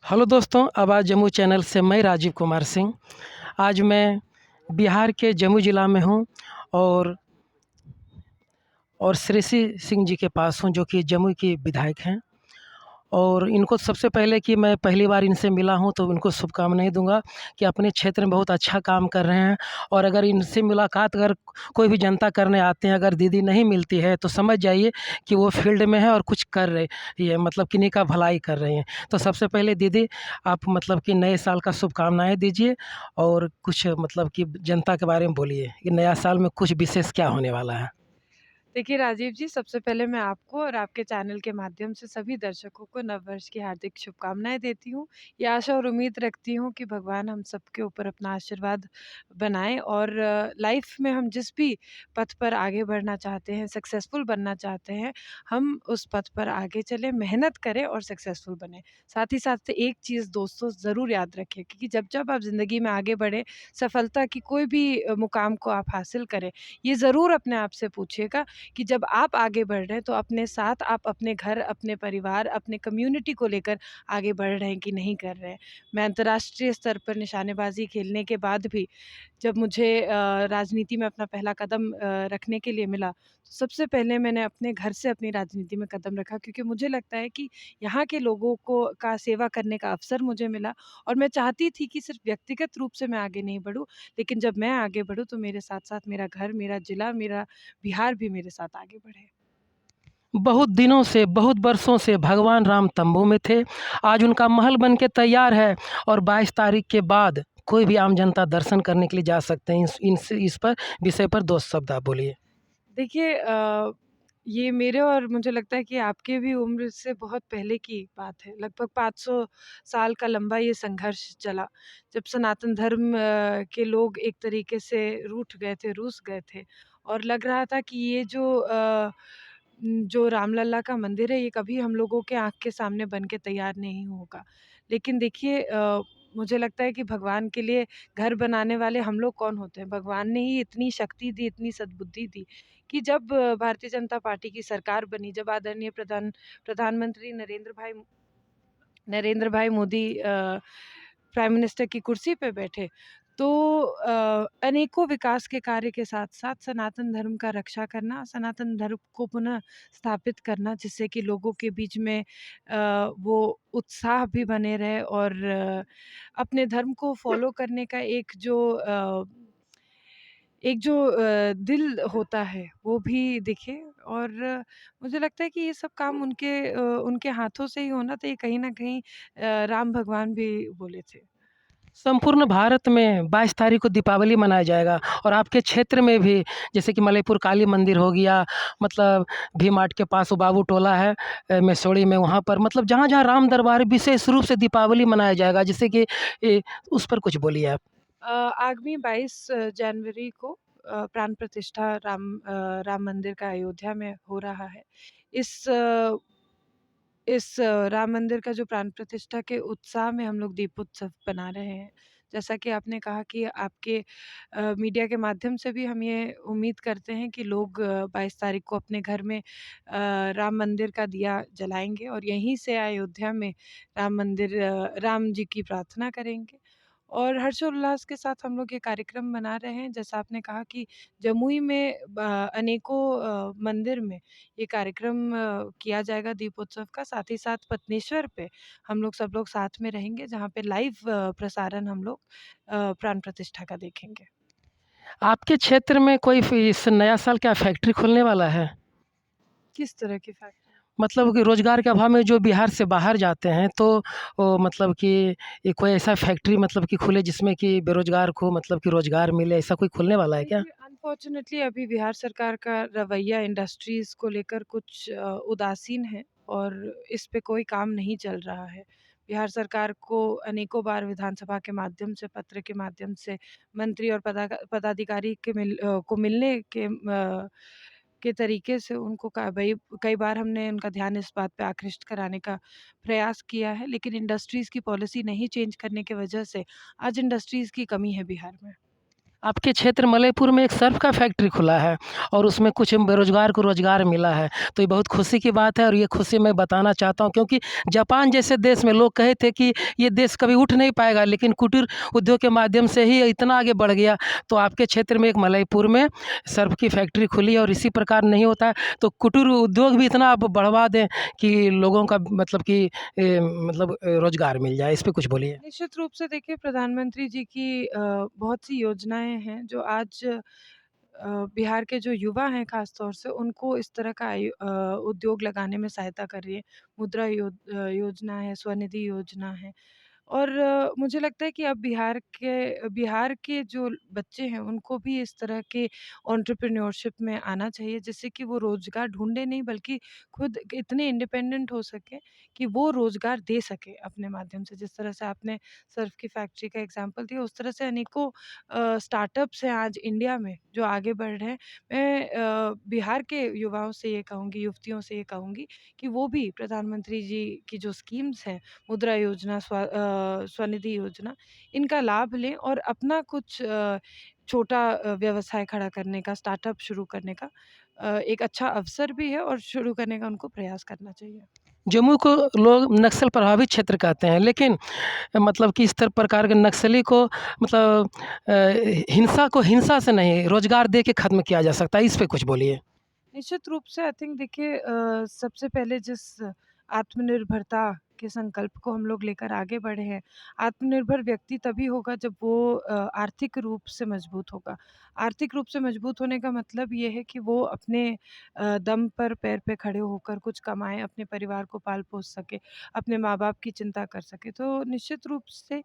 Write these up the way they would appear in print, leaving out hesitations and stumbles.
Hello दोस्तों, आवाज़ Jammu channel से मैं राजीव कुमार सिंह। आज मैं बिहार के जम्मू ज़िला में हूँ और श्रेयसी सिंह जी के पास हूँ, जो कि जम्मू की विधायक हैं। और इनको सबसे पहले कि मैं पहली बार इनसे मिला हूँ, तो उनको शुभकामनाएँ दूँगा कि अपने क्षेत्र में बहुत अच्छा काम कर रहे हैं। और अगर इनसे मुलाकात अगर कोई भी जनता करने आते हैं, अगर दीदी नहीं मिलती है, तो समझ जाइए कि वो फील्ड में है और कुछ कर रही है, मतलब किन्हीं का भलाई कर रही हैं। तो सबसे पहले दीदी, आप मतलब कि नए साल का शुभकामनाएँ दीजिए और कुछ मतलब कि जनता के बारे में बोलिए कि नया साल में कुछ विशेष क्या होने वाला है? देखिए राजीव जी, सबसे पहले मैं आपको और आपके चैनल के माध्यम से सभी दर्शकों को नववर्ष की हार्दिक शुभकामनाएँ देती हूँ। ये आशा और उम्मीद रखती हूँ कि भगवान हम सबके ऊपर अपना आशीर्वाद बनाएँ और लाइफ में हम जिस भी पथ पर आगे बढ़ना चाहते हैं, सक्सेसफुल बनना चाहते हैं, हम उस पथ पर आगे चलें, मेहनत करें और सक्सेसफुल बनें। साथ ही साथ एक चीज़ दोस्तों ज़रूर याद रखें, क्योंकि जब-जब आप ज़िंदगी में आगे बढ़ें, सफलता की कोई भी मुकाम को आप हासिल करें, ये ज़रूर अपने आप से पूछिएगा कि जब आप आगे बढ़ रहे हैं तो अपने साथ आप अपने घर, अपने परिवार, अपने कम्युनिटी को लेकर आगे बढ़ रहे हैं कि नहीं कर रहे हैं। मैं अंतर्राष्ट्रीय स्तर पर निशानेबाज़ी खेलने के बाद भी जब मुझे राजनीति में अपना पहला कदम रखने के लिए मिला, तो सबसे पहले मैंने अपने घर से अपनी राजनीति में कदम रखा, क्योंकि मुझे लगता है कि यहाँ के लोगों को का सेवा करने का अवसर मुझे मिला और मैं चाहती थी कि सिर्फ़ व्यक्तिगत रूप से मैं आगे नहीं बढ़ूँ, लेकिन जब मैं आगे बढ़ूँ तो मेरे साथ-साथ मेरा घर, मेरा ज़िला, मेरा बिहार भी मेरे साथ आगे बढ़े। बहुत दिनों से, बहुत बरसों से भगवान राम तंबू में थे। आज उनका महल बन के तैयार है और 22 तारीख के बाद कोई भी आम जनता दर्शन करने के लिए जा सकते हैं। इस पर विषय पर 2 शब्द आप बोलिए। देखिए ये मेरे और मुझे लगता है कि आपके भी उम्र से बहुत पहले की बात है। लगभग 500 साल का लंबा ये संघर्ष चला। जब सनातन धर्म के लोग एक तरीके से रूठ गए थे, रूठ गए थे और लग रहा था कि ये जो रामलला का मंदिर है, ये कभी हम लोगों के आँख के सामने बन के तैयार नहीं होगा। लेकिन देखिए मुझे लगता है कि भगवान के लिए घर बनाने वाले हम लोग कौन होते हैं? भगवान ने ही इतनी शक्ति दी, इतनी सद्बुद्धि दी कि जब भारतीय जनता पार्टी की सरकार बनी, जब आदरणीय प्रधानमंत्री नरेंद्र भाई मोदी प्राइम मिनिस्टर की कुर्सी पे बैठे, तो अनेकों विकास के कार्य के साथ-साथ सनातन धर्म का रक्षा करना, सनातन धर्म को पुनः स्थापित करना, जिससे कि लोगों के बीच में वो उत्साह भी बने रहे और अपने धर्म को फ़ॉलो करने का दिल होता है, वो भी दिखे और मुझे लगता है कि ये सब काम उनके हाथों से ही होना, तो ये कहीं न कहीं राम भगवान भी बोले थे। संपूर्ण भारत में 22 तारीख को दीपावली मनाया जाएगा और आपके क्षेत्र में भी, जैसे कि मलयपुर काली मंदिर हो गया, मतलब भी मार्ट के पास वो बाबू टोला है, मेसोड़ी में, वहाँ पर मतलब जहाँ-जहाँ राम दरबार है, विशेष रूप से दीपावली मनाया जाएगा। जैसे कि उस पर कुछ बोलिए आप। आगामी 22 जनवरी को प्राण प्रतिष्ठा राम मंदिर का अयोध्या में हो रहा है। इस अ, राम मंदिर का जो प्राण प्रतिष्ठा के उत्साह में हम लोग दीपोत्सव बना रहे हैं। जैसा कि आपने कहा कि आपके मीडिया के माध्यम से भी हम ये उम्मीद करते हैं कि लोग 22 तारीख को अपने घर में राम मंदिर का दिया जलाएँगे और यहीं से अयोध्या में राम जी की प्रार्थना करेंगे। और हर्षोल्लास के साथ हम लोग ये कार्यक्रम मना रहे हैं। जैसा आपने कहा कि जमुई में अनेकों मंदिर में ये कार्यक्रम किया जाएगा दीपोत्सव का। साथ ही साथ पत्नेश्वर पे हम लोग सब लोग साथ में रहेंगे, जहाँ पे लाइव प्रसारण हम लोग प्राण प्रतिष्ठा का देखेंगे। आपके क्षेत्र में कोई इस नया साल क्या फैक्ट्री खुलने वाला है? किस तरह की फैक्ट्री? मतलब कि रोज़गार के अभाव में जो बिहार से बाहर जाते हैं, तो वो मतलब कि ये कोई ऐसा फैक्ट्री मतलब कि खुले जिसमें कि बेरोज़गार को मतलब कि रोज़गार मिले, ऐसा कोई खुलने वाला है क्या? देखिए, अनफॉर्च्युनेटली अभी बिहार सरकार का रवैया इंडस्ट्रीज़ को लेकर कुछ उदासीन है और इस पे कोई काम नहीं चल रहा है। बिहार सरकार को अनेकों बार विधानसभा के माध्यम से, पत्र के माध्यम से मंत्री और पदाधिकारी को मिलने के तरीके से उनको कई बार हमने उनका ध्यान इस बात पे आकृष्ट कराने का प्रयास किया है, लेकिन इंडस्ट्रीज़ की पॉलिसी नहीं चेंज करने की वजह से आज इंडस्ट्रीज़ की कमी है बिहार में। आपके क्षेत्र मलयपुर में एक सर्फ़ का फैक्ट्री खुला है और उसमें कुछ बेरोज़गार को रोज़गार मिला है। तो ये बहुत खुशी की बात है और ये खुशी मैं बताना चाहता हूँ क्योंकि जापान जैसे देश में लोग कहे थे कि ये देश कभी उठ नहीं पाएगा, लेकिन कुटीर उद्योग के माध्यम से ही इतना आगे बढ़ गया। तो आपके क्षेत्र में एक मलयपुर में सर्फ़ की फैक्ट्री खुली है और इसी प्रकार नहीं होता है, तो कुटीर उद्योग भी इतना आप बढ़वा दें कि लोगों का मतलब कि रोज़गार मिल जाए। इस पे कुछ बोलिए? निश्चित रूप से देखिए प्रधानमंत्री जी की बहुत सी योजनाएँ हैं जो आज बिहार के जो युवा हैं ख़ास तौर से उनको इस तरह का उद्योग लगाने में सहायता कर रही है। योजना है, स्वनिधि योजना है। और मुझे लगता है कि अब बिहार के जो बच्चे हैं उनको भी इस तरह के एंटरप्रेन्योरशिप में आना चाहिए जिससे कि वो रोज़गार ढूँढे नहीं बल्कि खुद इतने इंडिपेंडेंट हो सकें कि वो रोज़गार दे सकें अपने माध्यम से। जिस तरह से आपने सर्फ़ की फैक्ट्री का एग्ज़ाम्पल दिया उस तरह से अनेकों स्टार्टअप्स हैं आज इंडिया में जो आगे बढ़ रहे हैं। मैं बिहार के युवाओं से ये कहूँगी, युवतियों से ये कहूँगी कि वो भी प्रधानमंत्री जी की जो स्कीम्स हैं मुद्रा योजना, स्वनिधि योजना, इनका लाभ लें और अपना कुछ छोटा व्यवसाय खड़ा करने का, स्टार्टअप शुरू करने का एक अच्छा अवसर भी है और शुरू करने का उनको प्रयास करना चाहिए। जम्मू को लोग नक्सल प्रभावित क्षेत्र कहते हैं, लेकिन मतलब कि इस प्रकार के नक्सली को मतलब हिंसा को हिंसा से नहीं, रोज़गार दे के ख़त्म किया जा सकता है। इस पे कुछ बोलिए? निश्चित रूप से आई थिंक देखिए सबसे पहले जिस आत्मनिर्भरता के संकल्प को हम लोग लेकर आगे बढ़े हैं, आत्मनिर्भर व्यक्ति तभी होगा जब वो आर्थिक रूप से मजबूत होगा। आर्थिक रूप से मजबूत होने का मतलब ये है कि वो अपने दम पर पैर पे खड़े होकर कुछ कमाएँ, अपने परिवार को पाल-पोस सके, अपने माँ-बाप की चिंता कर सके। तो निश्चित रूप से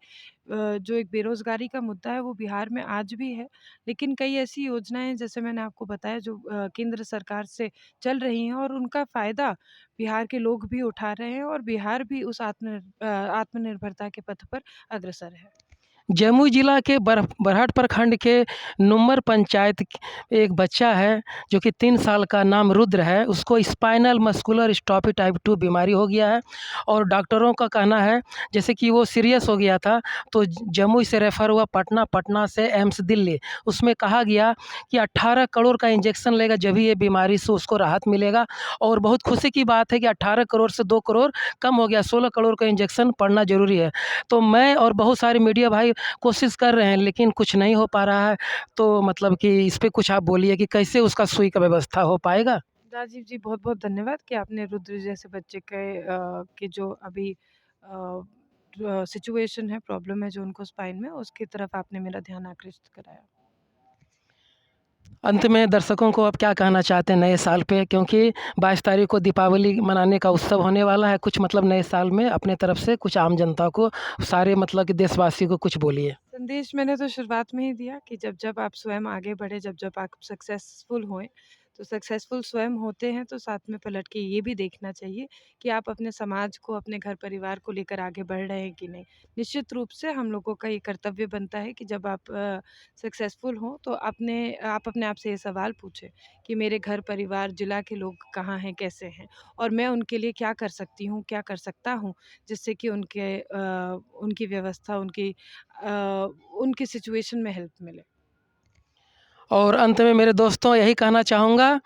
जो एक बेरोज़गारी का मुद्दा है वो बिहार में आज भी है, लेकिन कई ऐसी योजनाएँ जैसे मैंने आपको बताया जो केंद्र सरकार से चल रही हैं और उनका फ़ायदा बिहार के लोग भी उठा रहे हैं और बिहार भी उस आत्मनिर्भरता के पथ पर अग्रसर है। जमुई जिला के बरहट प्रखंड के नुम्मर पंचायत एक बच्चा है जो कि 3 साल का, नाम रुद्र है। उसको स्पाइनल मस्कुलर एट्रोफी टाइप 2 बीमारी हो गया है और डॉक्टरों का कहना है जैसे कि वो सीरियस हो गया था तो जमुई से रेफ़र हुआ पटना, पटना से एम्स दिल्ली। उसमें कहा गया कि 18 करोड़ का इंजेक्शन लेगा जब ही ये बीमारी से उसको राहत मिलेगा और बहुत खुशी की बात है कि 18 करोड़ से 2 करोड़ कम हो गया, 16 करोड़ का इंजेक्शन पड़ना ज़रूरी है। तो मैं और बहुत सारे मीडिया भाई कोशिश कर रहे हैं लेकिन कुछ नहीं हो पा रहा है। तो मतलब कि इस पे कुछ आप बोलिए कि कैसे उसका सुई का व्यवस्था हो पाएगा? राजीव जी, बहुत-बहुत धन्यवाद कि आपने रुद्र जैसे बच्चे के जो अभी सिचुएशन है, प्रॉब्लम है जो उनको स्पाइन में, उसकी तरफ आपने मेरा ध्यान आकृष्ट कराया। अंत में दर्शकों को आप क्या कहना चाहते हैं नए साल पे? क्योंकि 22 तारीख को दीपावली मनाने का उत्सव होने वाला है। कुछ मतलब नए साल में अपने तरफ से कुछ आम जनता को, सारे मतलब कि देशवासियों को कुछ बोलिए? संदेश मैंने तो शुरुआत में ही दिया कि जब-जब आप स्वयं आगे बढ़े, जब-जब आप सक्सेसफुल हुए, तो सक्सेसफुल स्वयं होते हैं, तो साथ में पलट के ये भी देखना चाहिए कि आप अपने समाज को, अपने घर-परिवार को लेकर आगे बढ़ रहे हैं कि नहीं। निश्चित रूप से हम लोगों का ये कर्तव्य बनता है कि जब आप सक्सेसफुल हों, तो आप अपने आप से ये सवाल पूछें कि मेरे घर-परिवार, जिला के लोग कहाँ हैं, कैसे हैं? और मैं उनके लिए क्या कर सकती हूँ, क्या कर सकता हूँ, जिससे कि उनकी व्यवस्था, उनकी सिचुएशन में हेल्प मिले। और अंत में मेरे दोस्तों यही कहना चाहूँगा